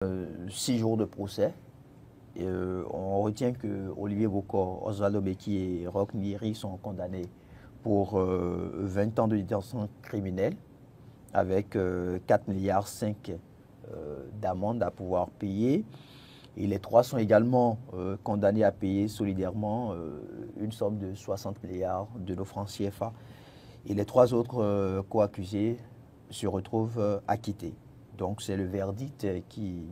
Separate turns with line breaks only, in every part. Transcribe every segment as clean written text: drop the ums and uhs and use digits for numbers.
6 jours de procès. Et, on retient que Olivier Bokor, Oswald Beki et Roch Nyeri sont condamnés pour 20 ans de détention criminelle avec 4,5 milliards d'amende à pouvoir payer. Et les 3 sont également condamnés à payer solidairement une somme de 60 milliards de nos francs CFA. Et les 3 autres co-accusés se retrouvent acquittés. Donc c'est le verdict qui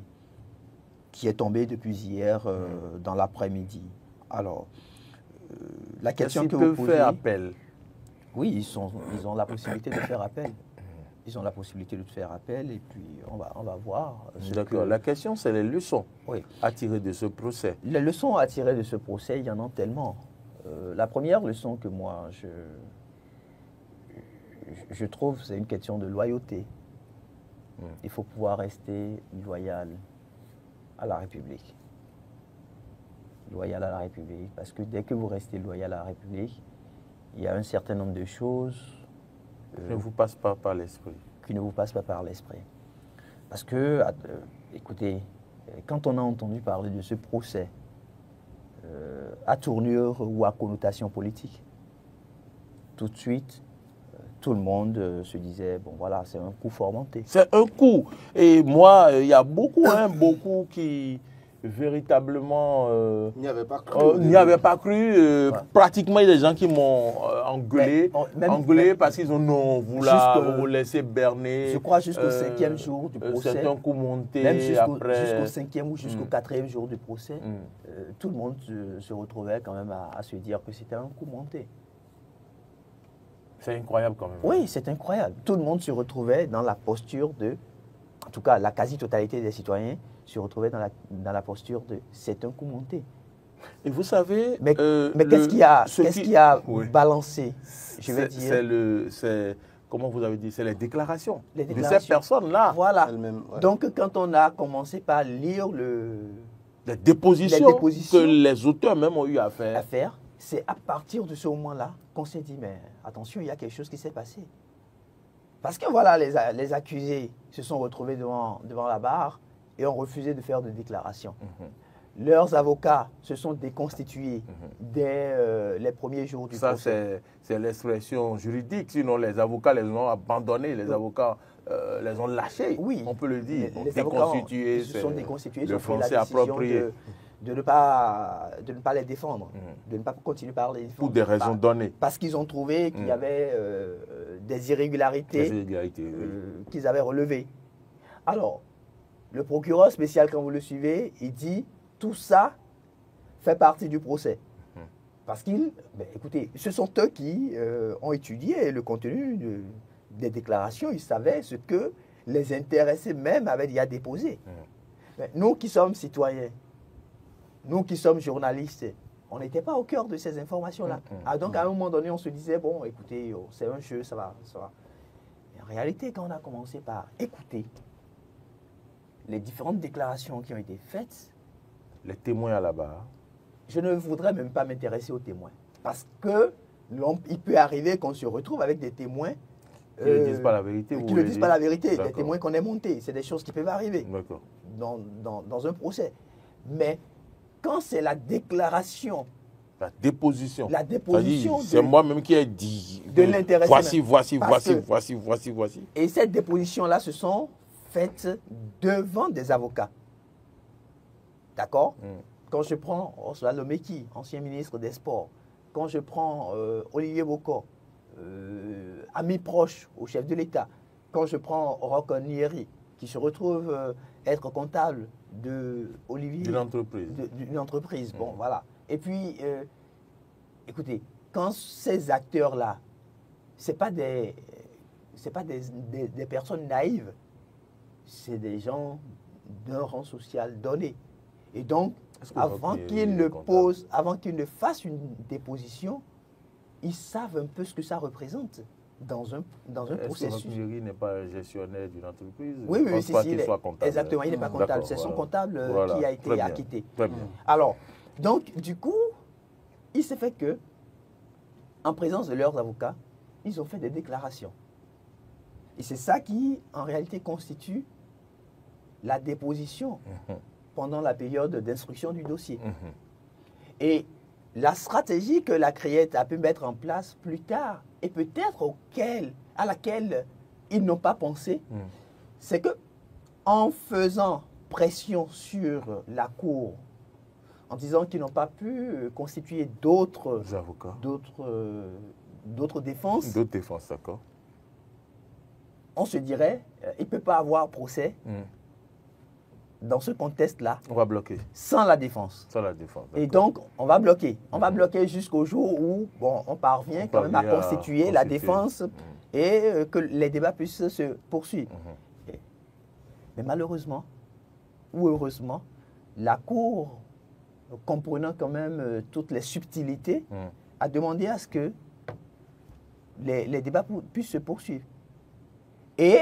est tombé depuis hier dans l'après-midi. Alors, la question que vous posez...
faire appel?
Oui, ils ont la possibilité de faire appel. Ils ont la possibilité de faire appel et puis on va voir.
D'accord. La question, c'est les leçons à tirer de ce procès.
Les leçons à tirer de ce procès, il y en a tellement. La première leçon que moi, je trouve, c'est une question de loyauté. Il faut pouvoir rester loyal à la République. Loyal à la République. Parce que dès que vous restez loyal à la République, il y a un certain nombre de choses
qui ne vous passent pas par l'esprit.
Qui ne vous passent pas par l'esprit. Parce que, écoutez, quand on a entendu parler de ce procès à tournure ou à connotation politique, tout de suite, tout le monde se disait, bon voilà, c'est un coup fort monté.
C'est un coup. Et moi, il y a beaucoup, beaucoup qui véritablement
n'y avait pas cru.
Ouais. Pratiquement, il y a des gens qui m'ont engueulé parce qu'ils ont voulu vous laisser berner.
Je crois jusqu'au 5e jour du procès.
C'est un coup monté.
Même jusqu'au 5e ou jusqu'au 4e jour du procès, tout le monde se retrouvait quand même à se dire que c'était un coup monté.
C'est incroyable quand même.
Oui, c'est incroyable. Tout le monde se retrouvait dans la posture de, en tout cas la quasi-totalité des citoyens se retrouvaient dans la posture de c'est un coup monté.
Et vous savez...
Mais qu'est-ce qui a balancé, je vais dire
comment vous avez dit, c'est les déclarations
de
ces personnes-là.
Voilà. Donc quand on a commencé par lire
les dépositions que les auteurs même ont eu à faire.
C'est à partir de ce moment-là qu'on s'est dit, mais attention, il y a quelque chose qui s'est passé. Parce que voilà, les accusés se sont retrouvés devant la barre et ont refusé de faire de déclaration. Leurs avocats se sont déconstitués dès les premiers jours du procès.
Ça, c'est l'expression juridique. Sinon, les avocats les ont abandonnés, les avocats les ont lâchés.
Oui.
On peut le dire.
Les avocats se sont déconstitués,
le français
la décision
approprié.
De ne pas les défendre, de ne pas continuer par les défendre.
Pour des raisons données.
Parce qu'ils ont trouvé qu'il y avait des irrégularités, qu'ils avaient relevées. Alors, le procureur spécial, quand vous le suivez, il dit tout ça fait partie du procès. Parce écoutez, ce sont eux qui ont étudié le contenu des déclarations. Ils savaient ce que les intéressés même avaient déjà déposé. Mais nous qui sommes citoyens, nous qui sommes journalistes, on n'était pas au cœur de ces informations-là. Donc à un moment donné, on se disait, bon, écoutez, c'est un jeu, ça va. Mais en réalité, quand on a commencé par écouter les différentes déclarations qui ont été faites,
les témoins à la barre,
je ne voudrais même pas m'intéresser aux témoins. Parce que il peut arriver qu'on se retrouve avec des témoins
qui ne disent pas la vérité.
Qui ne disent pas la vérité, des témoins qu'on ait montés. C'est des choses qui peuvent arriver dans un procès. Mais quand c'est la déclaration,
la déposition,
c'est
moi-même qui ai dit
de l'intéressé.
Voici.
Et cette déposition-là se sont faites devant des avocats. D'accord? Quand je prends Oswald Beki, ancien ministre des Sports, quand je prends Olivier Bokor, ami proche au chef de l'État, quand je prends Roch Nyeri, qui se retrouve être comptable d'une entreprise. Bon, voilà. Et puis, écoutez, quand ces acteurs-là, ce n'est pas des personnes naïves, c'est des gens d'un rang social donné. Et donc, avant qu'ils ne fassent une déposition, ils savent un peu ce que ça représente dans un processus.
Est-ce que Nyeri n'est pas gestionnaire d'une entreprise?
Oui, exactement, il n'est pas comptable. C'est son comptable qui a été acquitté. Alors, donc, du coup, il s'est fait que, en présence de leurs avocats, ils ont fait des déclarations. Et c'est ça qui, en réalité, constitue la déposition pendant la période d'instruction du dossier. Et la stratégie que la CREET a pu mettre en place plus tard, et peut-être à laquelle ils n'ont pas pensé, c'est que en faisant pression sur la Cour, en disant qu'ils n'ont pas pu constituer d'autres
avocats,
d'autres défenses.
D'autres défenses, d'accord.
On se dirait, il ne peut pas avoir procès dans ce contexte-là.
On va bloquer.
Sans la défense.
Sans la défense.
Et donc, on va bloquer. On va bloquer jusqu'au jour où on parvient quand même à constituer la défense et que les débats puissent se poursuivre. Mais malheureusement, ou heureusement, la Cour, comprenant quand même toutes les subtilités, a demandé à ce que les débats puissent se poursuivre. Et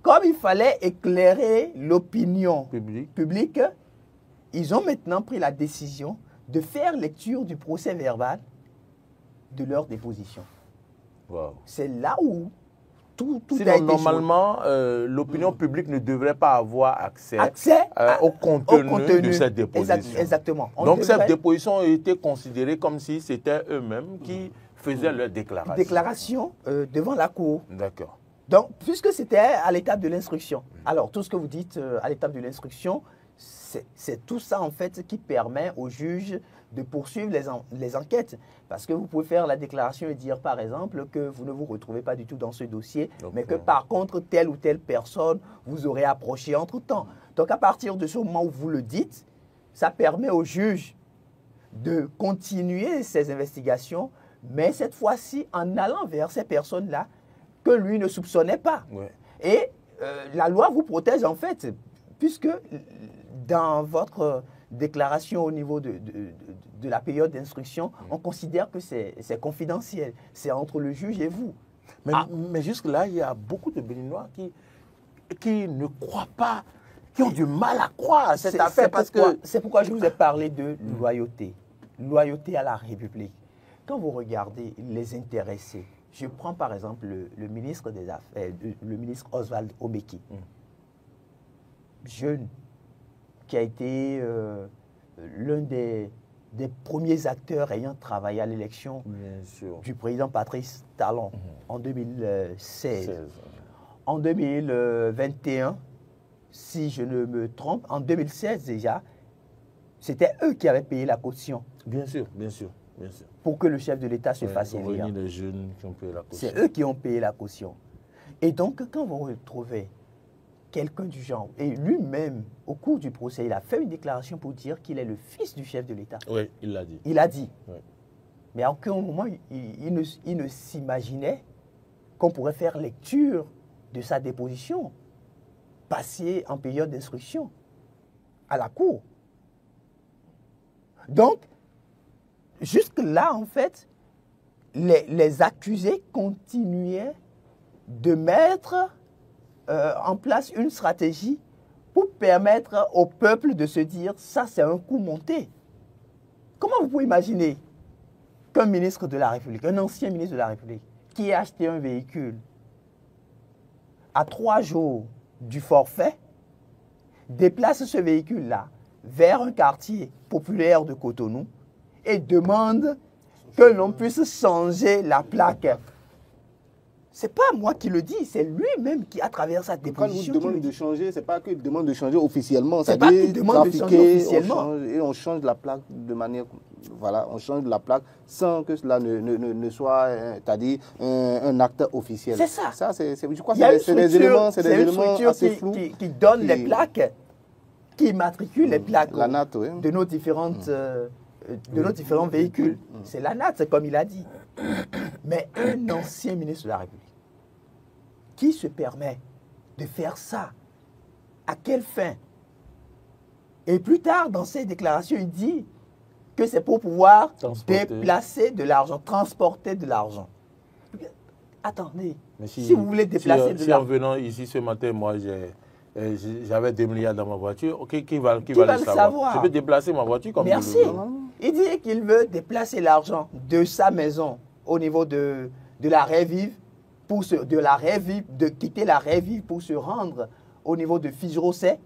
comme il fallait éclairer l'opinion publique, ils ont maintenant pris la décision de faire lecture du procès verbal de leur déposition.
Wow.
C'est là où tout
sinon,
a été
normalement, l'opinion publique ne devrait pas avoir accès au contenu de cette déposition.
Exactement.
Donc, cette déposition a été considérée comme si c'était eux-mêmes qui faisaient leur déclaration.
Déclaration devant la Cour.
D'accord.
Donc, puisque c'était à l'étape de l'instruction. Alors, tout ce que vous dites à l'étape de l'instruction, c'est tout ça, en fait, qui permet au juge de poursuivre les enquêtes. Parce que vous pouvez faire la déclaration et dire, par exemple, que vous ne vous retrouvez pas du tout dans ce dossier, mais que, par contre, telle ou telle personne vous aurez approché entre-temps. Donc, à partir de ce moment où vous le dites, ça permet au juge de continuer ses investigations, mais cette fois-ci, en allant vers ces personnes-là, que lui ne soupçonnait pas. Ouais. Et la loi vous protège en fait, puisque dans votre déclaration au niveau de la période d'instruction, on considère que c'est confidentiel. C'est entre le juge et vous.
Mais jusque-là, il y a beaucoup de Béninois qui ne croient pas, qui ont du mal à croire à cette affaire.
C'est pourquoi je vous ai parlé de loyauté. Loyauté à la République. Quand vous regardez les intéressés, je prends par exemple le ministre des Affaires, le ministre Oswald Omeki, jeune, qui a été l'un des premiers acteurs ayant travaillé à l'élection du président Patrice Talon en 2016. En 2021, si je ne me trompe, en 2016 déjà, c'était eux qui avaient payé la caution.
Bien sûr, bien sûr. Bien sûr.
Pour que le chef de l'État se fasse élire. C'est eux qui ont payé la caution. Et donc, quand vous retrouvez quelqu'un du genre, et lui-même, au cours du procès, il a fait une déclaration pour dire qu'il est le fils du chef de l'État.
Oui, il l'a dit.
Il a dit.
Oui.
Mais à aucun moment, il ne s'imaginait qu'on pourrait faire lecture de sa déposition, passée en période d'instruction, à la Cour. Donc, jusque-là, en fait, les accusés continuaient de mettre en place une stratégie pour permettre au peuple de se dire « ça, c'est un coup monté ». Comment vous pouvez imaginer qu'un ministre de la République, un ancien ministre de la République, qui a acheté un véhicule à 3 jours du forfait, déplace ce véhicule-là vers un quartier populaire de Cotonou et demande que l'on puisse changer la plaque. Ce n'est pas moi qui le dis, c'est lui-même qui, à travers sa déposition...
Quand il demande de changer, ce n'est pas qu'il demande de changer officiellement.
C'est pas qu'il demande de changer officiellement.
On change la plaque de manière... Voilà, on change la plaque sans que cela ne soit, c'est-à-dire, un acte officiel.
C'est ça.
Je crois que c'est des éléments assez flous.
Qui donne les plaques, qui immatricule les plaques
la NAT, oui.
de nos différentes... de nos différents véhicules. C'est la NAT, c'est comme il a dit. Mais un ancien ministre de la République qui se permet de faire ça, à quelle fin? Et plus tard, dans ses déclarations, il dit que c'est pour pouvoir déplacer de l'argent, transporter de l'argent. Attendez, si vous voulez déplacer de l'argent...
Si en venant ici ce matin, moi, j'avais 2 milliards dans ma voiture, qui va le savoir? Je peux déplacer ma voiture comme
Merci. Il dit qu'il veut déplacer l'argent de sa maison au niveau de la Révive, de quitter la Révive pour se rendre au niveau de Fige-Rosset,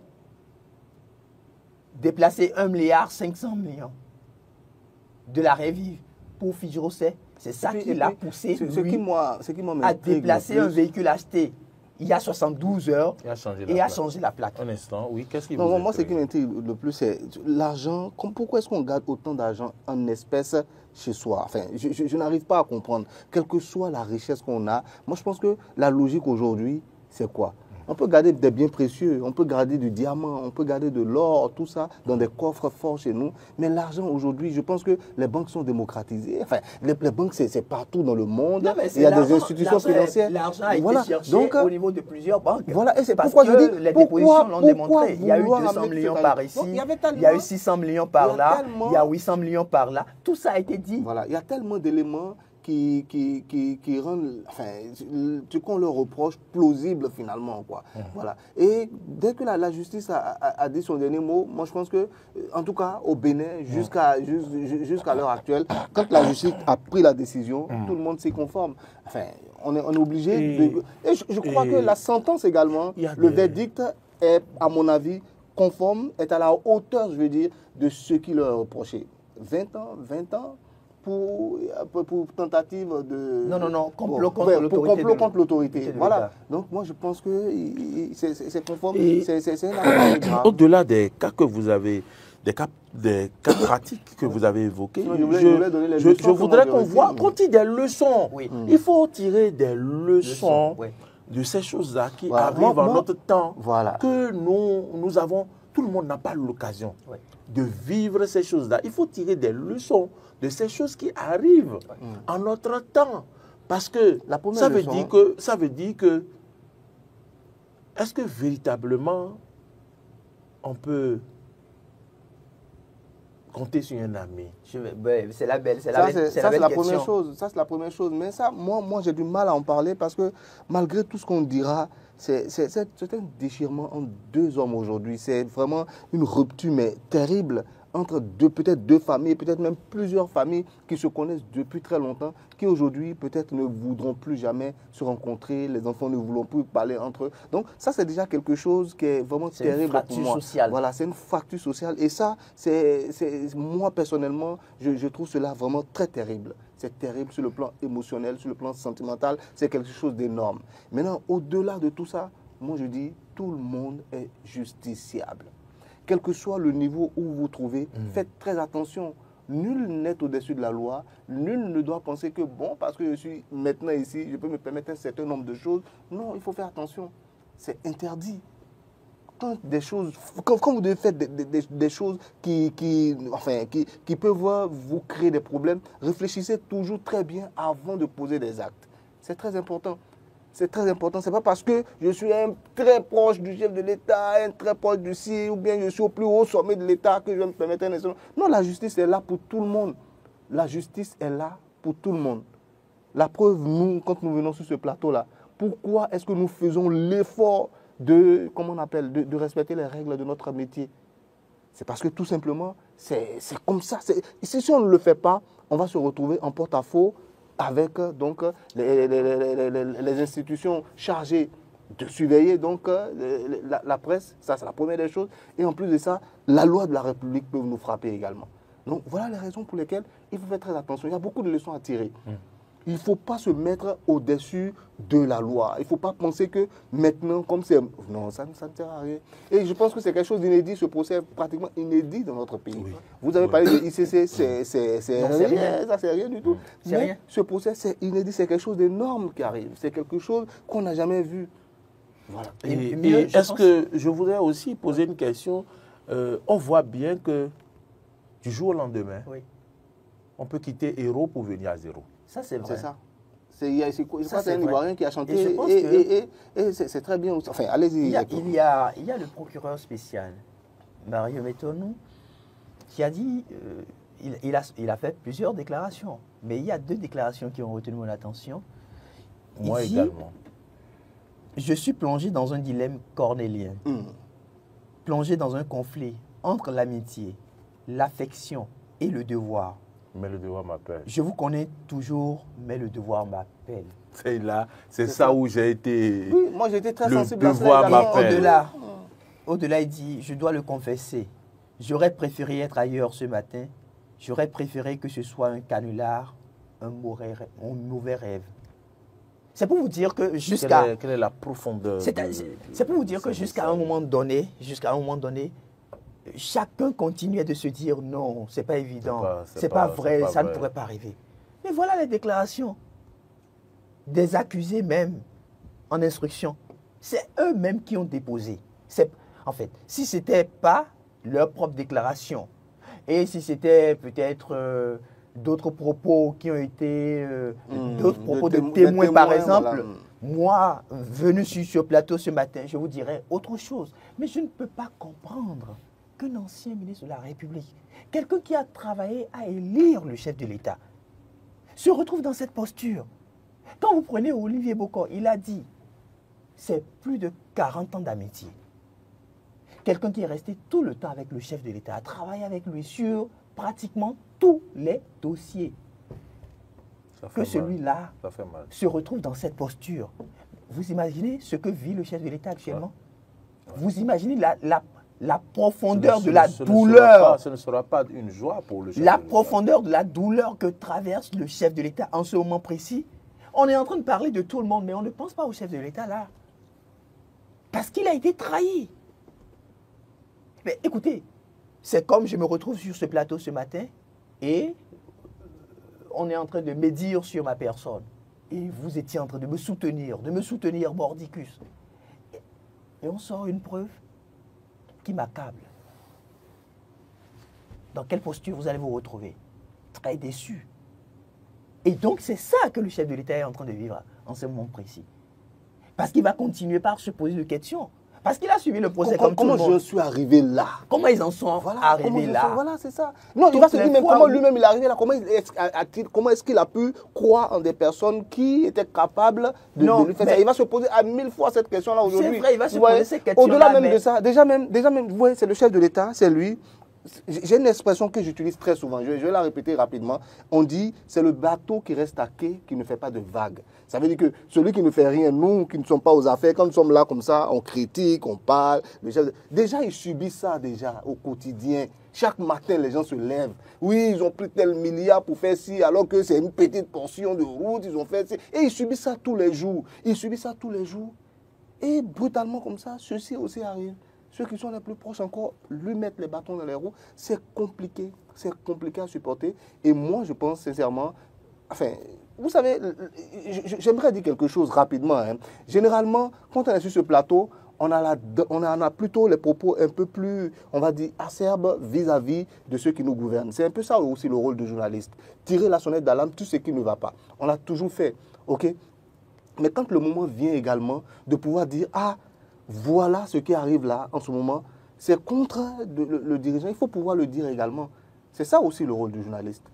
déplacer 1,5 milliard de la Révive pour Fige-Rosset. C'est ça qui l'a poussé, lui, à déplacer un véhicule acheté il y a 72 heures et à changer la plaque.
Un instant, oui. Qu'est-ce qui vous
Non, moi, ce qui m'intrigue le plus, c'est l'argent. Pourquoi est-ce qu'on garde autant d'argent en espèces chez soi? Enfin, je n'arrive pas à comprendre. Quelle que soit la richesse qu'on a, moi, je pense que la logique aujourd'hui, c'est quoi? On peut garder des biens précieux, on peut garder du diamant, on peut garder de l'or, tout ça dans des coffres forts chez nous. Mais l'argent aujourd'hui, je pense que les banques sont démocratisées. Enfin, les banques, c'est partout dans le monde.
Non,
il y a des institutions financières.
L'argent a été cherché au niveau de plusieurs banques.
Voilà, et c'est pourquoi je dis,
les dépositions l'ont démontré. Il y a eu 200 millions par ici, il y a eu 600 millions par là, il y a 800 millions par là. Tout ça a été dit.
Voilà, il y a tellement d'éléments qui rendent, enfin, ce qu'on leur reproche plausible finalement, quoi. Voilà. Et dès que la justice a dit son dernier mot, moi je pense que, en tout cas au Bénin, jusqu'à l'heure actuelle, quand la justice a pris la décision, tout le monde s'y conforme. Enfin, on est obligé de... Et je crois que la sentence également, le verdict est, à mon avis, conforme, est à la hauteur, je veux dire, de ce qui leur est reproché. 20 ans pour tentative de...
Non, complot contre l'autorité.
Voilà. Donc moi je pense que c'est conforme, c'est un affaire grave.
Au-delà des cas que vous avez, des cas pratiques que vous avez évoqués, je voudrais qu'on tire des leçons. Oui. Il faut tirer des leçons de ces choses-là qui arrivent en notre temps, que nous avons, tout le monde n'a pas l'occasion de vivre ces choses-là. Il faut tirer des leçons de ces choses qui arrivent en notre temps. Parce que ça veut dire que est-ce que véritablement on peut compter sur un ami?
C'est la
première chose. Ça, c'est la première chose. Mais ça, moi j'ai du mal à en parler parce que malgré tout ce qu'on dira, c'est un déchirement entre deux hommes aujourd'hui. C'est vraiment une rupture, mais terrible, entre peut-être deux familles, peut-être même plusieurs familles qui se connaissent depuis très longtemps, qui aujourd'hui peut-être ne voudront plus jamais se rencontrer, les enfants ne voudront plus parler entre eux. Donc ça, c'est déjà quelque chose qui est vraiment terrible pour moi.
Sociale.
Voilà, c'est une fracture sociale. Et ça, moi personnellement, je trouve cela vraiment très terrible. C'est terrible sur le plan émotionnel, sur le plan sentimental, c'est quelque chose d'énorme. Maintenant, au-delà de tout ça, moi je dis, tout le monde est justiciable. Quel que soit le niveau où vous vous trouvez, faites très attention. Nul n'est au-dessus de la loi. Nul ne doit penser que, bon, parce que je suis maintenant ici, je peux me permettre un certain nombre de choses. Non, il faut faire attention. C'est interdit. Quand vous devez faire des choses qui peuvent vous créer des problèmes, réfléchissez toujours très bien avant de poser des actes. C'est très important. C'est très important. Ce n'est pas parce que je suis très proche du chef de l'État, très proche du CIE, ou bien je suis au plus haut sommet de l'État que je vais me permettre un instant. Non, la justice est là pour tout le monde. La justice est là pour tout le monde. La preuve, nous, quand nous venons sur ce plateau-là, pourquoi est-ce que nous faisons l'effort de respecter les règles de notre métier? C'est parce que tout simplement, c'est comme ça. Si on ne le fait pas, on va se retrouver en porte-à-faux avec donc les institutions chargées de surveiller donc la presse. Ça, c'est la première des choses. Et en plus de ça, la loi de la République peut nous frapper également. Donc voilà les raisons pour lesquelles il faut faire très attention. Il y a beaucoup de leçons à tirer. Il ne faut pas se mettre au-dessus de la loi. Il ne faut pas penser que maintenant, comme c'est... Non, ça ne sert à rien. Et je pense que c'est quelque chose d'inédit, ce procès est pratiquement inédit dans notre pays. Oui. Vous avez parlé de ICC, c'est rien, ça c'est rien du tout. Mais rien. Ce procès, c'est inédit, c'est quelque chose d'énorme qui arrive. C'est quelque chose qu'on n'a jamais vu. Voilà.
Et est-ce que je voudrais aussi poser une question. On voit bien que du jour au lendemain, on peut quitter héros pour venir à zéro.
Ça, c'est vrai.
C'est ça. C'est un Ivoirien qui a chanté et c'est très bien. Enfin, allez-y.
Il y a le procureur spécial, Mario Metonou, qui a dit, il a fait plusieurs déclarations, mais il y a deux déclarations qui ont retenu mon attention.
Moi également.
Je suis plongé dans un dilemme cornélien, plongé dans un conflit entre l'amitié, l'affection et le devoir.
Mais le devoir m'appelle.
Je vous connais toujours, mais le devoir m'appelle.
C'est là, c'est ça où j'ai été...
Oui, moi j'ai été très sensible à
cela. Le devoir m'appelle.
Au-delà, il dit, je dois le confesser. J'aurais préféré être ailleurs ce matin. J'aurais préféré que ce soit un canular, un mauvais rêve. C'est pour vous dire que jusqu'à...
Quelle est la profondeur?
C'est pour vous dire que jusqu'à un moment donné, chacun continuait de se dire non, c'est pas évident, c'est pas vrai, ça ne pourrait pas arriver. Mais voilà les déclarations des accusés même en instruction. C'est eux-mêmes qui ont déposé. En fait, si ce n'était pas leur propre déclaration et si c'était peut-être d'autres propos qui ont été, d'autres propos de témoins par exemple, voilà. Moi, venu sur ce plateau ce matin, je vous dirais autre chose. Mais je ne peux pas comprendre qu'un ancien ministre de la République, quelqu'un qui a travaillé à élire le chef de l'État, se retrouve dans cette posture. Quand vous prenez Olivier Bokor, il a dit, c'est plus de 40 ans d'amitié. Quelqu'un qui est resté tout le temps avec le chef de l'État, a travaillé avec lui sur pratiquement tous les dossiers. Que celui-là se retrouve dans cette posture. Vous imaginez ce que vit le chef de l'État actuellement? Vous imaginez la profondeur de la douleur.
Ce ne sera pas une joie pour le chef de
l'État. La profondeur de la douleur que traverse le chef de l'État en ce moment précis. On est en train de parler de tout le monde, mais on ne pense pas au chef de l'État là. Parce qu'il a été trahi. Mais écoutez, c'est comme je me retrouve sur ce plateau ce matin et on est en train de médire sur ma personne. Et vous étiez en train de me soutenir mordicus. Et on sort une preuve qui m'accable. Dans quelle posture vous allez vous retrouver? Très déçu. Et donc c'est ça que le chef de l'État est en train de vivre en ce moment précis. Parce qu'il va continuer par se poser des questions. Parce qu'il a suivi le procès comme tout le monde.
Comment je suis arrivé là?
Comment ils en sont arrivés là?
Voilà, c'est ça. Non, il va se dire même comment lui-même il est arrivé là. Comment est-ce qu'il a pu croire en des personnes qui étaient capables de lui faire ça? Il va se poser à 1000 fois cette question-là aujourd'hui.
C'est vrai, il va se poser cette question-là.
Au-delà même de ça, déjà même, vous voyez, c'est le chef de l'État, c'est lui. J'ai une expression que j'utilise très souvent, je vais la répéter rapidement. On dit, c'est le bateau qui reste à quai qui ne fait pas de vagues. Ça veut dire que celui qui ne fait rien, nous qui ne sommes pas aux affaires, quand nous sommes là comme ça, on critique, on parle. Déjà, ils subissent ça déjà au quotidien. Chaque matin, les gens se lèvent. Oui, ils ont pris tel milliard pour faire ci, alors que c'est une petite portion de route, ils ont fait ci. Et ils subissent ça tous les jours. Et brutalement comme ça, ceci aussi arrive. Ceux qui sont les plus proches encore, lui mettre les bâtons dans les roues, c'est compliqué à supporter. Et moi, je pense sincèrement, enfin, vous savez, j'aimerais dire quelque chose rapidement. Hein. Généralement, quand on est sur ce plateau, on a plutôt les propos un peu plus, on va dire, acerbes vis-à-vis de ceux qui nous gouvernent. C'est un peu ça aussi le rôle de journaliste. Tirer la sonnette d'alarme, tout ce qui ne va pas. On l'a toujours fait, ok? Mais quand le moment vient également de pouvoir dire, ah, voilà ce qui arrive là, en ce moment, c'est contre le dirigeant. Il faut pouvoir le dire également. C'est ça aussi le rôle du journaliste.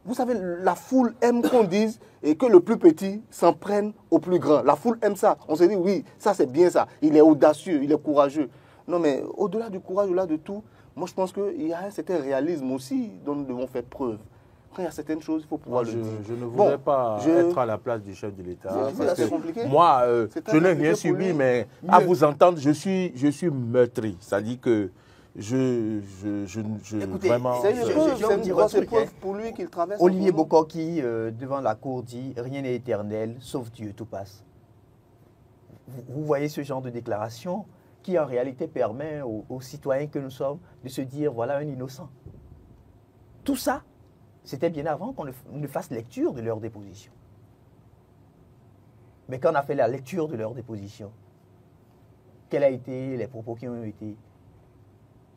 Vous savez, la foule aime qu'on dise et que le plus petit s'en prenne au plus grand. La foule aime ça. On se dit, oui, ça c'est bien ça. Il est audacieux, il est courageux. Non, mais au-delà du courage, au-delà de tout, moi je pense qu'il y a un certain réalisme aussi dont nous devons faire preuve. Quand il y a certaines choses, il faut pouvoir le dire.
Je ne voudrais pas être à la place du chef de l'État. Moi, je n'ai rien subi, mais à vous entendre, je suis meurtri. C'est-à-dire que
écoutez,
vraiment...
C'est une grosse
preuve pour lui qu'il traverse.
Olivier Bokor qui, devant la cour, dit « Rien n'est éternel, sauf Dieu, tout passe ». Vous voyez ce genre de déclaration qui, en réalité, permet aux citoyens que nous sommes de se dire « Voilà un innocent ». Tout ça, c'était bien avant qu'on ne fasse lecture de leur déposition. Mais quand on a fait la lecture de leur déposition, quels ont été les propos qui ont été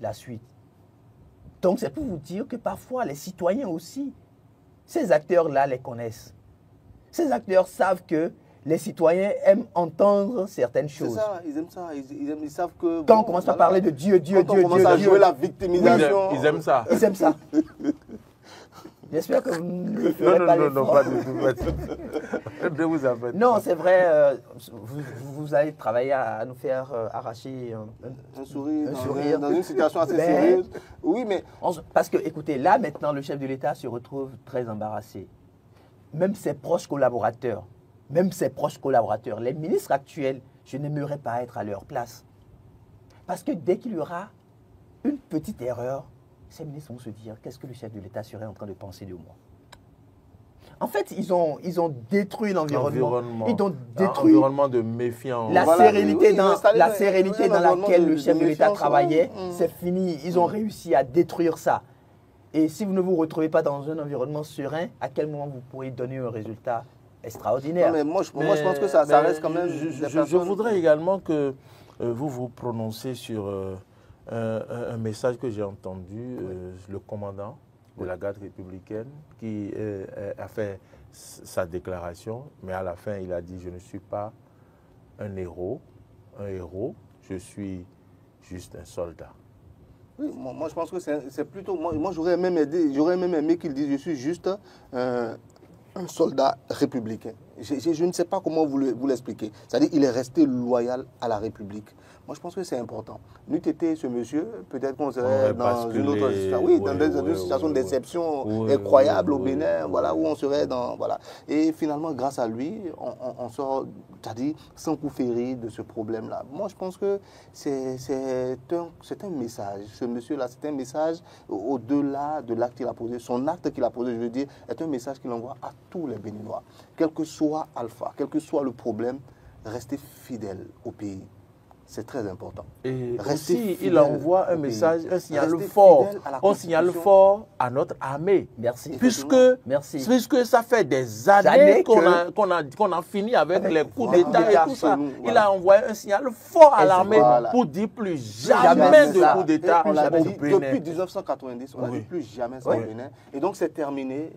la suite? Donc c'est pour vous dire que parfois les citoyens aussi, ces acteurs-là les connaissent. Ces acteurs savent que les citoyens aiment entendre certaines choses.
C'est ça, ils aiment ça. Ils savent que...
Quand on commence à parler de Dieu,
quand on commence à jouer la victimisation...
Ils aiment ça.
Ils aiment ça. J'espère que vous ne ferez pas l'effort.
Non, pas du tout. Ne vous en faites
non, c'est vrai, vous allez travailler à nous faire arracher
un sourire dans une situation assez sérieuse. Oui, mais...
Parce que, écoutez, là, maintenant, le chef de l'État se retrouve très embarrassé. Même ses proches collaborateurs, les ministres actuels, je n'aimerais pas être à leur place. Parce que dès qu'il y aura une petite erreur, ces ministres vont se dire, qu'est-ce que le chef de l'État serait en train de penser de moi? En fait, ils ont détruit l'environnement. Ils ont détruit
l'environnement de méfiance.
La sérénité dans laquelle le chef de l'État travaillait, c'est fini. Ils ont réussi à détruire ça. Et si vous ne vous retrouvez pas dans un environnement serein, à quel moment vous pourrez donner un résultat extraordinaire?
Non, mais moi, je pense que ça reste quand même...
Je voudrais également que vous vous prononciez sur un message que j'ai entendu, le commandant de la garde républicaine qui a fait sa déclaration, mais à la fin, il a dit « Je ne suis pas un héros, je suis juste un soldat ».
Oui, moi je pense que c'est plutôt... Moi j'aurais même aimé qu'il dise « Je suis juste un soldat républicain ». Je ne sais pas comment vous l'expliquer. C'est-à-dire qu'il est resté loyal à la République. Moi, je pense que c'est important. N'eût été ce monsieur, peut-être qu'on serait dans une autre situation. Oui, dans une situation d'exception incroyable au Bénin, voilà, où on serait dans... Voilà. Et finalement, grâce à lui, on sort, c'est-à-dire sans coup férir de ce problème-là. Moi, je pense que c'est un message. Ce monsieur-là, c'est un message au-delà de l'acte qu'il a posé. Son acte qu'il a posé, je veux dire, est un message qu'il envoie à tous les Béninois. Quel que soit Alpha, quel que soit le problème, restez fidèles au pays. C'est très important.
Et aussi, il envoie un message, un signal fort. Un signal fort à notre armée.
Merci.
Puisque ça fait des années qu'on a fini avec les coups d'État et tout ça. Il a envoyé un signal fort à l'armée pour dire plus jamais de coups d'État au Bénin.
Depuis 1990, on n'a dit plus jamais ça au Bénin. Et donc, c'est terminé.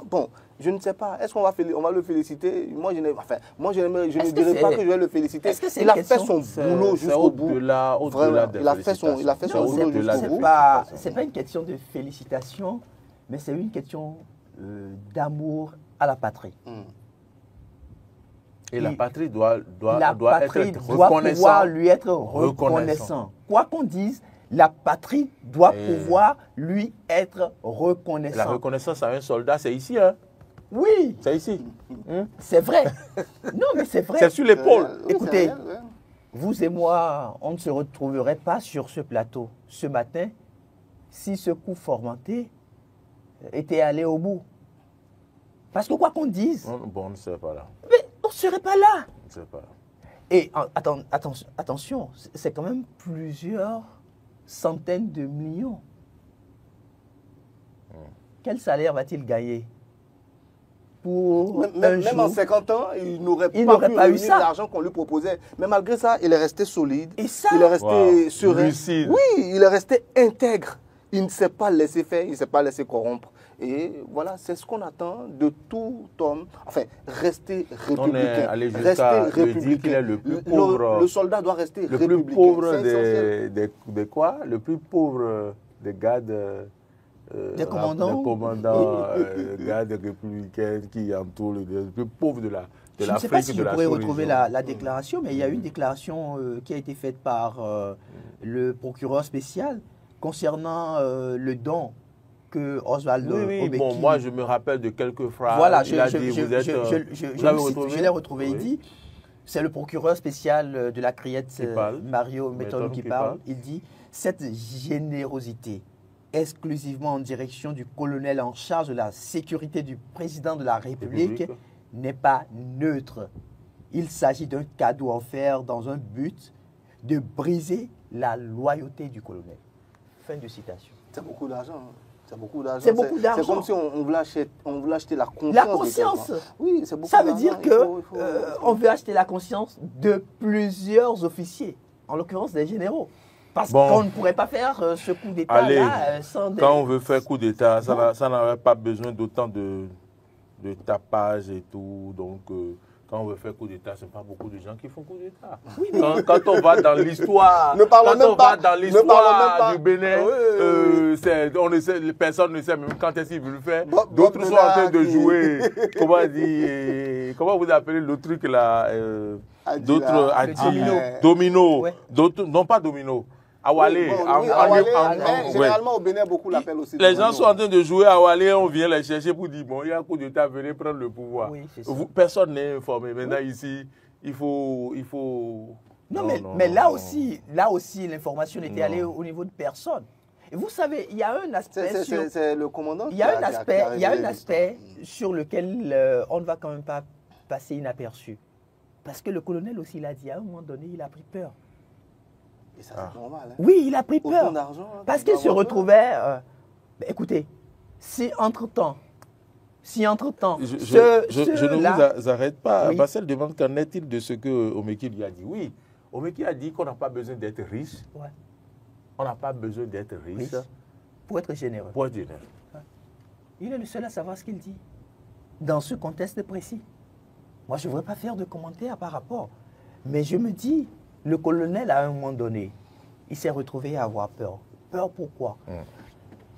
Bon, je ne sais pas. Est-ce qu'on va le féliciter? Moi, je ne dirais pas que je vais le féliciter. Il a fait son boulot jusqu'au bout. Il a fait son boulot jusqu'au bout.
Ce n'est pas une question de félicitations, mais c'est une question d'amour à la patrie.
Et la patrie doit
pouvoir lui être reconnaissant. Quoi qu'on dise, la patrie doit pouvoir lui être reconnaissante.
La reconnaissance à un soldat, c'est ici, hein?
Oui.
C'est ici.
C'est vrai. Non, mais c'est vrai.
C'est sur l'épaule.
Écoutez, vous et moi, on ne se retrouverait pas sur ce plateau ce matin si ce coup formanté était allé au bout. Parce que quoi qu'on dise...
Bon, on ne serait pas là.
Mais on ne serait pas là.
On ne serait pas là.
Et attention, c'est quand même plusieurs centaines de millions. Quel salaire va-t-il gagner pour
même en 50 ans, il n'aurait pas eu l'argent qu'on lui proposait. Mais malgré ça, il est resté solide. Et ça, il est resté serein.
Lucide.
Oui, il est resté intègre. Il ne s'est pas laissé faire, il ne s'est pas laissé corrompre. Et voilà, c'est ce qu'on attend de tout homme. Enfin, rester républicain.
Rester républicain. Qu'il est le plus pauvre.
Le soldat doit rester républicain.
Le plus pauvre de quoi? Le plus pauvre des gardes.
Des commandants,
gardes républicains qui entourent le plus pauvre de l'Afrique.
Je ne sais pas si je pourrais retrouver la déclaration, mais il y a une déclaration qui a été faite par le procureur spécial concernant le don que Oswald Obeki...
Bon, moi je me rappelle de quelques phrases.
Voilà, je l'ai retrouvé. Il dit, c'est le procureur spécial de la Criette, Mario Méthode qui parle. Il dit, cette générosité exclusivement en direction du colonel en charge de la sécurité du président de la République n'est pas neutre. Il s'agit d'un cadeau offert dans un but de briser la loyauté du colonel. Fin de citation.
C'est beaucoup d'argent. C'est beaucoup d'argent.
C'est beaucoup d'argent.
C'est comme si on voulait acheter la conscience.
La conscience.
Oui, c'est beaucoup.
Ça veut dire qu'on veut acheter la conscience de plusieurs officiers, en l'occurrence des généraux. Parce qu'on ne pourrait pas faire ce coup d'État-là sans...
Quand on veut faire coup d'État, ça n'aurait pas besoin d'autant de tapage et tout. Donc, Quand on veut faire coup d'État, ce n'est pas beaucoup de gens qui font coup d'État. Oui, quand on va dans l'histoire, du Bénin, personne ne sait même quand est-ce qu'ils veulent le faire. D'autres sont en train de jouer, comment vous appelez le truc là, d'autres, domino, d'autres, non pas domino. Awalé.
Généralement, au Bénin, beaucoup l'appellent aussi.
Les gens sont en train de jouer à Awalé, on vient les chercher pour dire, bon, il y a un coup d'État, venez prendre le pouvoir. Oui, personne n'est informé. Maintenant, ici, il faut...
Non, mais là aussi, l'information était allée au niveau de personne. Et vous savez, il y a un aspect...
C'est le commandant.
Il y a un aspect sur lequel on ne va quand même pas passer inaperçu. Parce que le colonel aussi, il a dit, à un moment donné, il a pris peur.
Et ça, c'est normal. Hein.
Oui, il a pris peur. Parce qu'il se retrouvait... écoutez, si entre-temps, je
ne vous arrête pas. Oui. Marcel demande qu'en est-il de ce que Omeki lui a dit. Oui, Omeki a dit qu'on n'a pas besoin d'être riche. Ouais. On n'a pas besoin d'être riche.
Pour être généreux.
Pour être généreux.
Ouais. Il est le seul à savoir ce qu'il dit. Dans ce contexte précis. Moi, je ne voudrais pas faire de commentaires par rapport. Mais je me dis... Le colonel, à un moment donné, il s'est retrouvé à avoir peur. Peur pourquoi?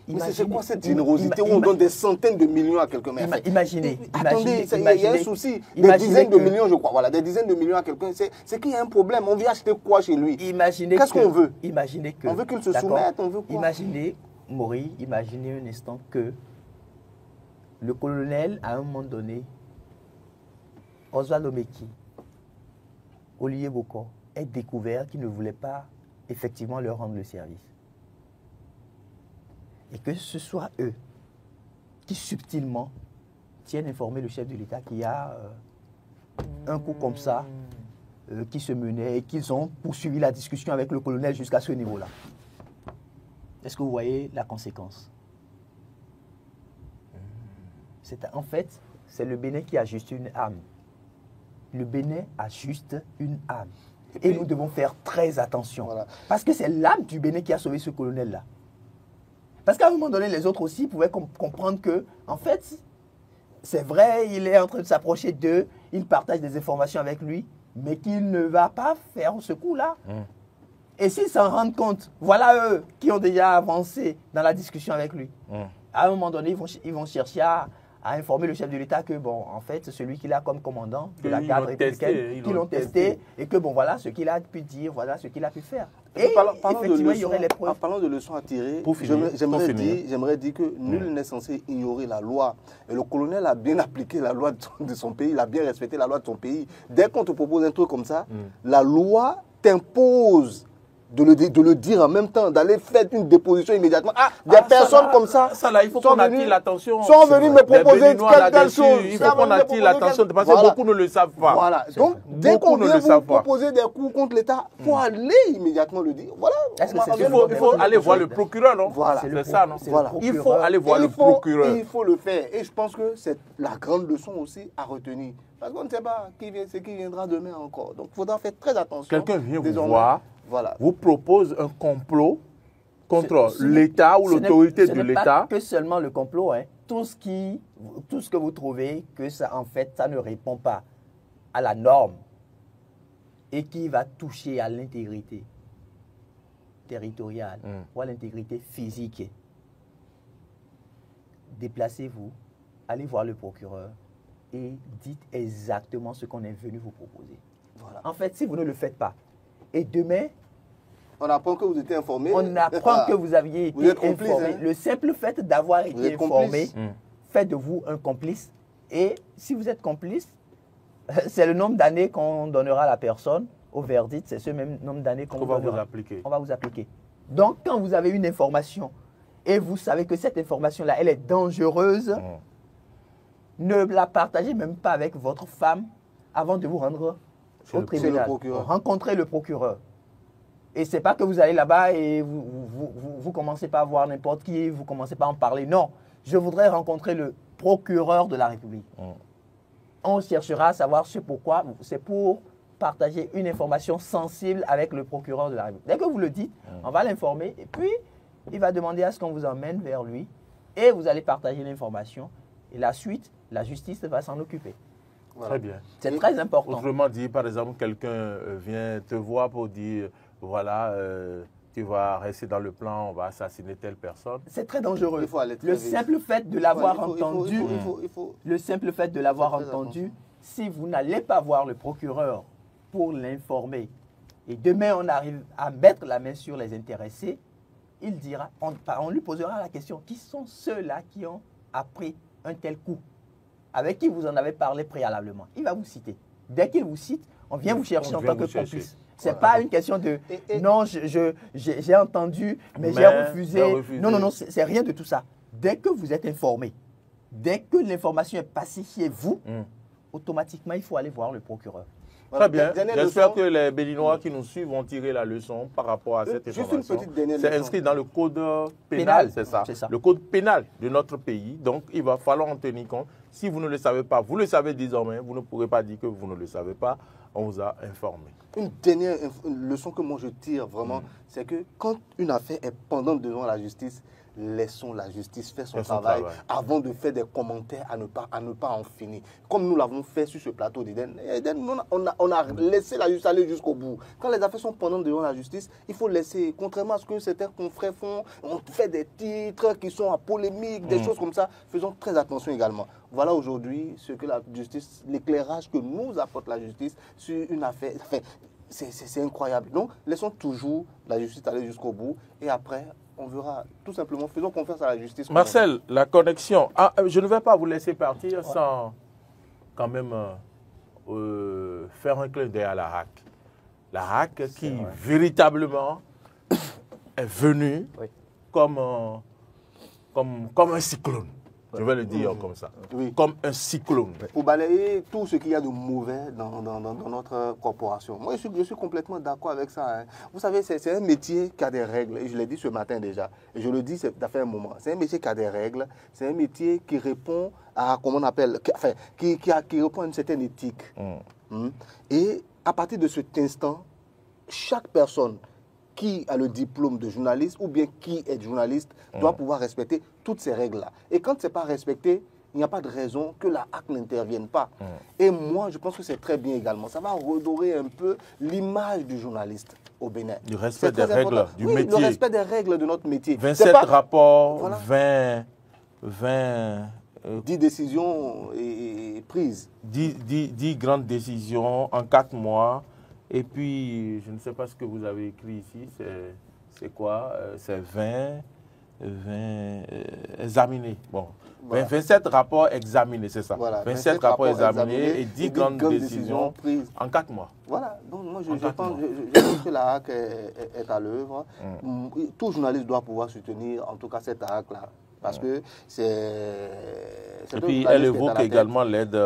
Mais c'est quoi cette générosité où on donne des centaines de millions à quelqu'un?
Imaginez.
Attendez, il y a un souci. Des dizaines de millions, je crois. Voilà, des dizaines de millions à quelqu'un. C'est qu'il y a un problème. On vient acheter quoi chez lui? Qu'est-ce qu'on veut?
Imaginez que...
On veut qu'il se soumette, on veut quoi?
Imaginez, Maury, imaginez un instant que le colonel, à un moment donné, Oswald Omeki, Olivier Bokor, est découvert qu'il ne voulait pas effectivement leur rendre le service. Et que ce soit eux qui subtilement tiennent informer le chef de l'État qu'il y a un coup comme ça qui se menait et qu'ils ont poursuivi la discussion avec le colonel jusqu'à ce niveau-là. Est-ce que vous voyez la conséquence? En fait, c'est le Bénin qui a juste une âme. Le Bénin a juste une âme. Et nous devons faire très attention. Voilà. Parce que c'est l'âme du Bénin qui a sauvé ce colonel-là. Parce qu'à un moment donné, les autres aussi pouvaient comprendre que, en fait, c'est vrai, il est en train de s'approcher d'eux, il partage des informations avec lui, mais qu'il ne va pas faire ce coup-là. Et s'ils s'en rendent compte, voilà eux qui ont déjà avancé dans la discussion avec lui. À un moment donné, ils vont chercher à informer le chef de l'État que, bon, en fait, c'est celui qu'il a comme commandant de la garde républicaine, qu'ils l'ont testé, et que, bon, voilà ce qu'il a pu dire, voilà ce qu'il a pu faire. Et effectivement, il y aurait les preuves.
En parlant de leçons à tirer, j'aimerais dire que nul n'est censé ignorer la loi. Et le colonel a bien appliqué la loi de son pays, il a bien respecté la loi de son pays. Dès qu'on te propose un truc comme ça, la loi t'impose de le dire en même temps, d'aller faire une déposition immédiatement. Des personnes comme ça,
il faut qu'on attire l'attention.
Sont venus me proposer quelque chose.
Il faut qu'on attire l'attention parce que beaucoup ne le savent pas.
Voilà. Donc, dès qu'on vient vous proposer des coups contre l'État, il faut aller immédiatement le dire. Voilà.
Il faut aller voir le procureur, non?
Voilà.
C'est ça, non? Il faut aller voir le procureur.
Il faut le faire. Et je pense que c'est la grande leçon aussi à retenir. Parce qu'on ne sait pas ce qui viendra demain encore. Donc, il faudra faire très attention.
Quelqu'un vient vous voir. Voilà. Vous propose un complot contre l'État ou l'autorité de l'État.
Ce n'est pas que seulement le complot. Hein. Tout ce que vous trouvez que ça, en fait, ça ne répond pas à la norme et qui va toucher à l'intégrité territoriale ou à l'intégrité physique. Déplacez-vous, allez voir le procureur et dites exactement ce qu'on est venu vous proposer. Voilà. En fait, si vous ne le faites pas, et demain,
on apprend que vous étiez informé.
On apprend que vous aviez été informé. Hein? Le simple fait d'avoir été informé fait de vous un complice. Et si vous êtes complice, c'est le nombre d'années qu'on donnera à la personne au verdict. C'est ce même nombre d'années qu'on va vous appliquer. On va vous appliquer. Donc, quand vous avez une information et vous savez que cette information-là, elle est dangereuse, ne la partagez même pas avec votre femme avant de vous rendre au tribunal. Rencontrez le procureur. Et ce n'est pas que vous allez là-bas et vous commencez pas à voir n'importe qui, vous commencez pas à en parler. Non, je voudrais rencontrer le procureur de la République. On cherchera à savoir ce pourquoi. C'est pour partager une information sensible avec le procureur de la République. Dès que vous le dites, on va l'informer et puis il va demander à ce qu'on vous emmène vers lui et vous allez partager l'information. Et la suite, la justice va s'en occuper.
Très bien.
C'est très important.
Autrement dit, par exemple, quelqu'un vient te voir pour dire, voilà, tu vas rester dans le plan, on va assassiner telle personne.
C'est très dangereux.
Il faut aller très
le
vite.
simple fait de l'avoir entendu,
le
simple fait de l'avoir entendu, si vous n'allez pas voir le procureur pour l'informer, et demain on arrive à mettre la main sur les intéressés, il dira, on lui posera la question, qui sont ceux-là qui ont appris un tel coup, avec qui vous en avez parlé préalablement? Il va vous citer. Dès qu'il vous cite, on vient vous chercher en tant que complice. Ce n'est pas une question de non, j'ai entendu, mais j'ai refusé. Non, c'est rien de tout ça. Dès que vous êtes informé, dès que l'information est passée chez vous, automatiquement, il faut aller voir le procureur.
Très bien. J'espère que les Béninois qui nous suivent vont tirer la leçon par rapport à cette information.
Juste une petite dernière leçon.
C'est inscrit dans le code pénal, c'est ça. Le code pénal de notre pays. Donc, il va falloir en tenir compte. Si vous ne le savez pas, vous le savez désormais. Vous ne pourrez pas dire que vous ne le savez pas. On vous a informé.
Une dernière leçon que moi je tire vraiment, c'est que quand une affaire est pendante devant la justice, laissons la justice faire son travail avant de faire des commentaires à ne pas en finir. Comme nous l'avons fait sur ce plateau d'Eden. On a laissé la justice aller jusqu'au bout. Quand les affaires sont pendantes devant la justice, il faut laisser, contrairement à ce que certains confrères font, on fait des titres qui sont à polémique, des choses comme ça. Faisons très attention également. Voilà aujourd'hui ce que la justice, l'éclairage que nous apporte la justice sur une affaire. Enfin, c'est incroyable. Donc, laissons toujours la justice aller jusqu'au bout et après, on verra tout simplement, faisons confiance à la justice.
Marcel, la connexion. Ah, je ne vais pas vous laisser partir sans quand même faire un clin d'œil à la HAC. La HAC qui véritablement est venue comme un cyclone. Je vais le dire comme ça, comme un cyclone.
Pour balayer tout ce qu'il y a de mauvais dans notre corporation. Moi, je suis complètement d'accord avec ça. Hein. Vous savez, c'est un métier qui a des règles, et je l'ai dit ce matin déjà, et je le dis, ça fait un moment. C'est un métier qui a des règles, c'est un métier qui répond à, comment on appelle, qui répond à une certaine éthique. Et à partir de cet instant, chaque personne qui a le diplôme de journaliste ou bien qui est journaliste doit pouvoir respecter toutes ces règles-là. Et quand ce n'est pas respecté, il n'y a pas de raison que la HAC n'intervienne pas. Et moi, je pense que c'est très bien également. Ça va redorer un peu l'image du journaliste au Bénin.
Le respect des règles du métier.
Le respect des règles de notre métier.
27 rapports,
10 décisions prises.
10 grandes décisions en 4 mois. Et puis, je ne sais pas ce que vous avez écrit ici, c'est quoi? C'est 20 examinés. Bon, voilà. 27 rapports examinés, c'est ça. Voilà, 27 rapports examinés et 10 grandes décisions prises en 4 mois.
Voilà, donc moi je pense que la HAC est à l'œuvre. Tout journaliste doit pouvoir soutenir en tout cas cette HAC-là. Parce que c'est...
Et puis elle évoque également l'aide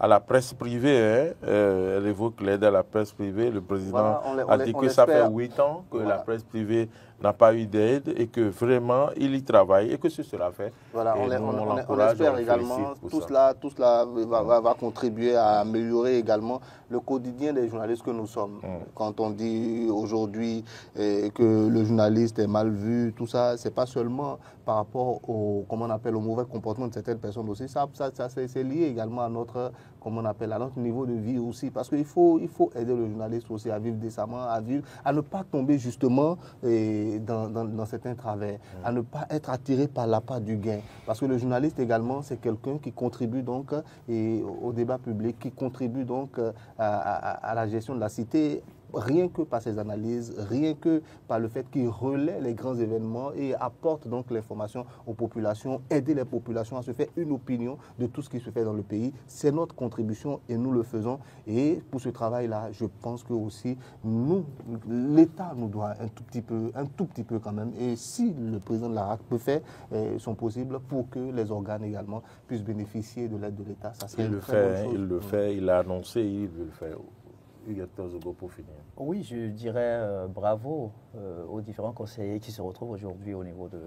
à la presse privée, hein. Elle évoque l'aide à la presse privée. Le président a dit que ça fait 8 ans que la presse privée n'a pas eu d'aide et que vraiment il y travaille et que ce sera fait.
Voilà, on espère également, tout cela va contribuer à améliorer également le quotidien des journalistes que nous sommes. Quand on dit aujourd'hui que le journaliste est mal vu, tout ça, c'est pas seulement par rapport au, comment on appelle, au mauvais comportement de certaines personnes aussi. Ça c'est lié également à notre, comment on appelle, à notre niveau de vie aussi. Parce qu'il faut aider le journaliste aussi à vivre décemment, à ne pas tomber justement dans certains travers, à ne pas être attiré par l'appât du gain. Parce que le journaliste également, c'est quelqu'un qui contribue donc au débat public, qui contribue donc à la gestion de la cité, rien que par ses analyses, rien que par le fait qu'il relaie les grands événements et apporte donc l'information aux populations, aider les populations à se faire une opinion de tout ce qui se fait dans le pays. C'est notre contribution et nous le faisons. Et pour ce travail-là, je pense que aussi nous, l'État nous doit un tout petit peu quand même. Et si le président de la HAC peut faire son possible pour que les organes également puissent bénéficier de l'aide de l'État, ça serait une très bonne chose.
Il le fait, il a annoncé, il veut le faire. Pour finir.
Oui, je dirais bravo aux différents conseillers qui se retrouvent aujourd'hui au niveau de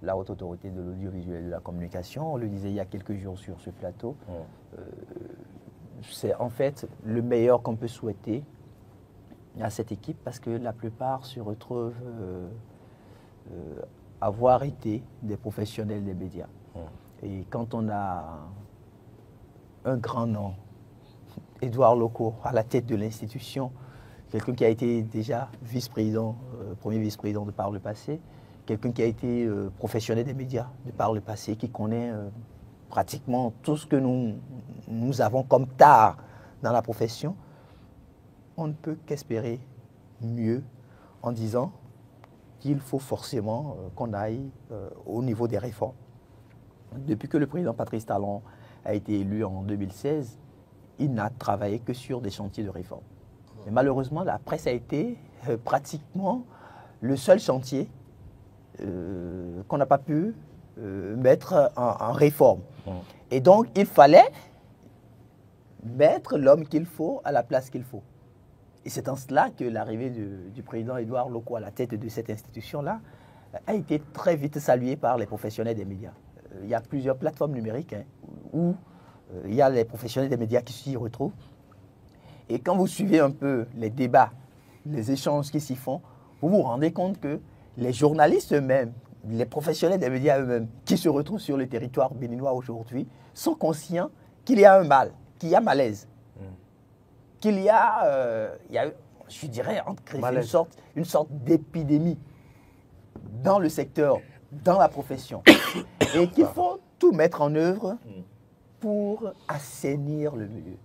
la Haute Autorité de l'Audiovisuel et de la Communication. On le disait il y a quelques jours sur ce plateau. C'est en fait le meilleur qu'on peut souhaiter à cette équipe parce que la plupart se retrouvent avoir été des professionnels des médias. Et quand on a un grand nom, Édouard Loko, à la tête de l'institution, quelqu'un qui a été déjà vice-président, premier vice-président de par le passé, quelqu'un qui a été professionnel des médias de par le passé, qui connaît pratiquement tout ce que nous avons comme tard dans la profession, on ne peut qu'espérer mieux en disant qu'il faut forcément qu'on aille au niveau des réformes. Depuis que le président Patrice Talon a été élu en 2016, il n'a travaillé que sur des chantiers de réforme. Mais malheureusement, la presse a été pratiquement le seul chantier qu'on n'a pas pu mettre en réforme. Et donc, il fallait mettre l'homme qu'il faut à la place qu'il faut. Et c'est en cela que l'arrivée du président Édouard Loko à la tête de cette institution-là a été très vite saluée par les professionnels des médias. Il y a plusieurs plateformes numériques où il y a les professionnels des médias qui s'y retrouvent. Et quand vous suivez un peu les débats, les échanges qui s'y font, vous vous rendez compte que les journalistes eux-mêmes, les professionnels des médias eux-mêmes, qui se retrouvent sur le territoire béninois aujourd'hui, sont conscients qu'il y a un mal, qu'il y a malaise, qu'il y a, je dirais, une sorte d'épidémie dans le secteur, dans la profession, et qu'il faut tout mettre en œuvre pour assainir le milieu.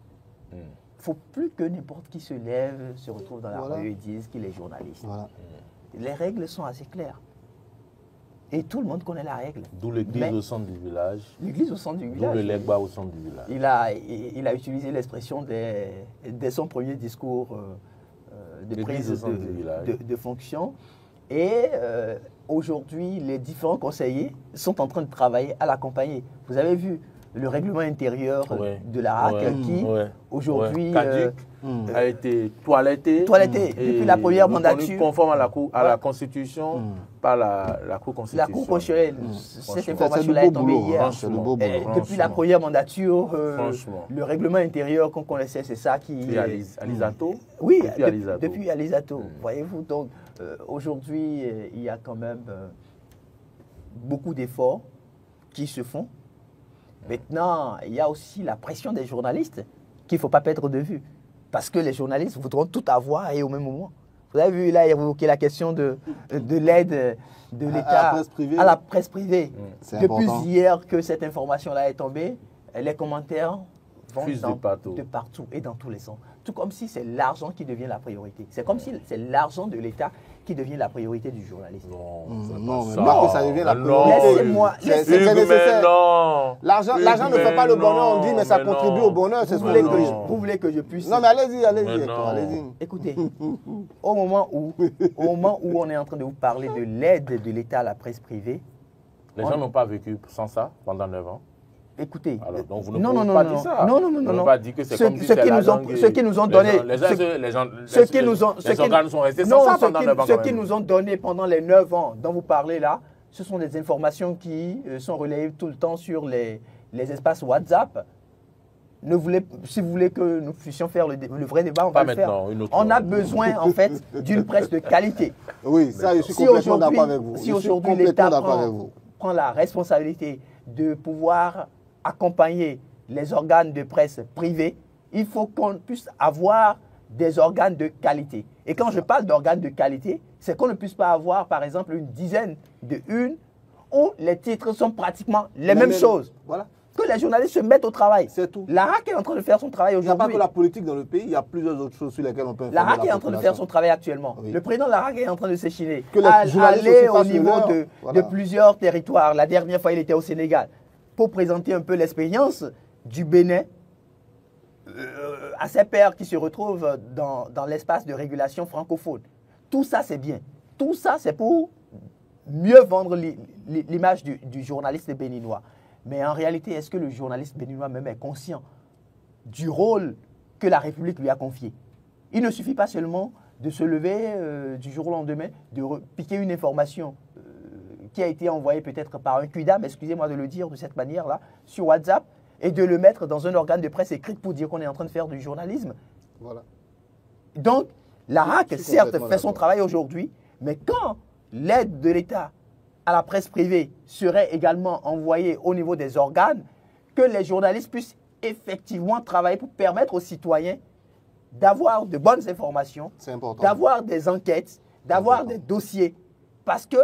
Il ne faut plus que n'importe qui se lève, se retrouve dans la rue et dise qu'il est journaliste. Les règles sont assez claires. Et tout le monde connaît la règle.
D'où l'église au centre du village.
L'église au centre du village.
D'où le legba au centre du village.
Il a utilisé l'expression dès son premier discours de prise de fonction. Et aujourd'hui, les différents conseillers sont en train de travailler à l'accompagner. Vous avez vu le règlement intérieur de la RAC qui, aujourd'hui,
a été toiletté
depuis la première mandature.
Conforme à la Constitution par la Cour constitutionnelle.
La Cour constitutionnelle, cette information-là est tombée hier. Depuis la première mandature, le règlement intérieur qu'on connaissait, c'est ça qui...
Depuis Alisato.
Oui, depuis Alisato. Voyez-vous, donc aujourd'hui, il y a quand même beaucoup d'efforts qui se font. Maintenant, il y a aussi la pression des journalistes qu'il ne faut pas perdre de vue. Parce que les journalistes voudront tout avoir et au même moment. Vous avez vu, là, il a évoqué la question de l'aide de l'État à la presse privée. Depuis hier que cette information-là est tombée, les commentaires vont de partout et dans tous les sens. Tout comme si c'est l'argent qui devient la priorité. C'est comme si c'est l'argent de l'État qui devient la priorité du journaliste.
Non, que ça devient la priorité.
Laissez-moi.
C'est nécessaire. L'argent ne fait pas le bonheur, on dit, mais ça contribue au bonheur.
Vous voulez que je puisse...
Non, mais allez-y.
Écoutez, au moment où on est en train de vous parler de l'aide de l'État à la presse privée...
Les gens n'ont pas vécu sans ça pendant 9 ans.
Écoutez,
alors, donc vous ne pouvez pas dire ça.
Non.
Pas dire que c'est comme si
ceux qui nous ont donné,
les organes sont restés sans ça pendant 9 ans.
Ceux qui nous ont donné pendant les 9 ans dont vous parlez là, ce sont des informations qui sont relayées tout le temps sur les espaces WhatsApp. Si vous voulez que nous puissions faire le vrai débat, on va le faire. On a besoin en fait d'une presse de qualité.
Oui, ça je suis complètement d'accord avec vous.
Si aujourd'hui l'État prend la responsabilité de pouvoir accompagner les organes de presse privés, il faut qu'on puisse avoir des organes de qualité. Et quand je parle d'organes de qualité, c'est qu'on ne puisse pas avoir, par exemple, une dizaine de unes où les titres sont pratiquement les mêmes choses. Voilà. Que les journalistes se mettent au travail.
C'est tout.
La RAC est en train de faire son travail aujourd'hui.
Il n'y a pas que la politique dans le pays, il y a plusieurs autres choses sur lesquelles on peut
la RAC est en train de faire son travail actuellement. Oui. Le président de la RAC est en train de s'échiner. Aller au niveau de plusieurs territoires. La dernière fois, il était au Sénégal pour présenter un peu l'expérience du Bénin à ses pairs qui se retrouvent dans l'espace de régulation francophone. Tout ça, c'est bien. Tout ça, c'est pour mieux vendre l'image du journaliste béninois. Mais en réalité, est-ce que le journaliste béninois même est conscient du rôle que la République lui a confié? Il ne suffit pas seulement de se lever du jour au lendemain, de piquer une information qui a été envoyée peut-être par un QDAM, excusez-moi de le dire de cette manière-là, sur WhatsApp, et de le mettre dans un organe de presse écrite pour dire qu'on est en train de faire du journalisme. Voilà. Donc, la RAC, certes, fait son travail aujourd'hui, mais quand l'aide de l'État à la presse privée serait également envoyée au niveau des organes, que les journalistes puissent effectivement travailler pour permettre aux citoyens d'avoir de bonnes informations, d'avoir des enquêtes, d'avoir des dossiers. Parce que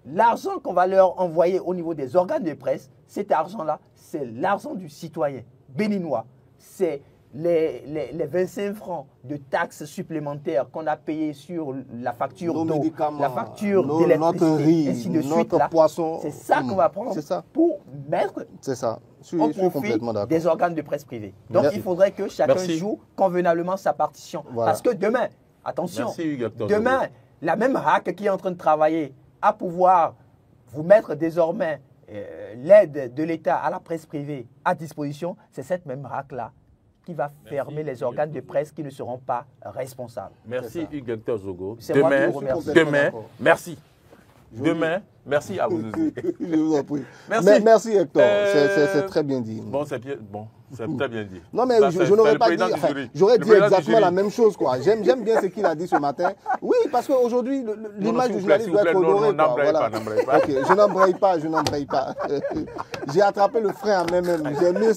l'argent qu'on va leur envoyer au niveau des organes de presse, cet argent-là, c'est l'argent du citoyen béninois. C'est les 25 francs de taxes supplémentaires qu'on a payées sur la facture d'eau, la facture d'électricité, ainsi de suite. C'est ça qu'on va prendre pour mettre au profit des organes de presse privés. Donc, il faudrait que chacun joue convenablement sa partition. Voilà. Parce que demain, attention, demain, la même RAC qui est en train de travailler à pouvoir vous mettre désormais l'aide de l'État à la presse privée à disposition, c'est cette même RAC-là qui va fermer les organes de presse qui ne seront pas responsables.
Merci Hugues Zogo. Demain, merci. Demain, merci à vous aussi.
Je vous en prie. Merci. Merci Hector, c'est très bien dit.
Bon, c'est très bien dit.
Non, mais je n'aurais pas dit, j'aurais dit exactement la même chose, quoi. J'aime bien ce qu'il a dit ce matin. Oui, parce qu'aujourd'hui, l'image du journaliste doit être honorée. Voilà. Je n'embraye pas. J'ai attrapé le frein à moi-même. J'ai mis ça.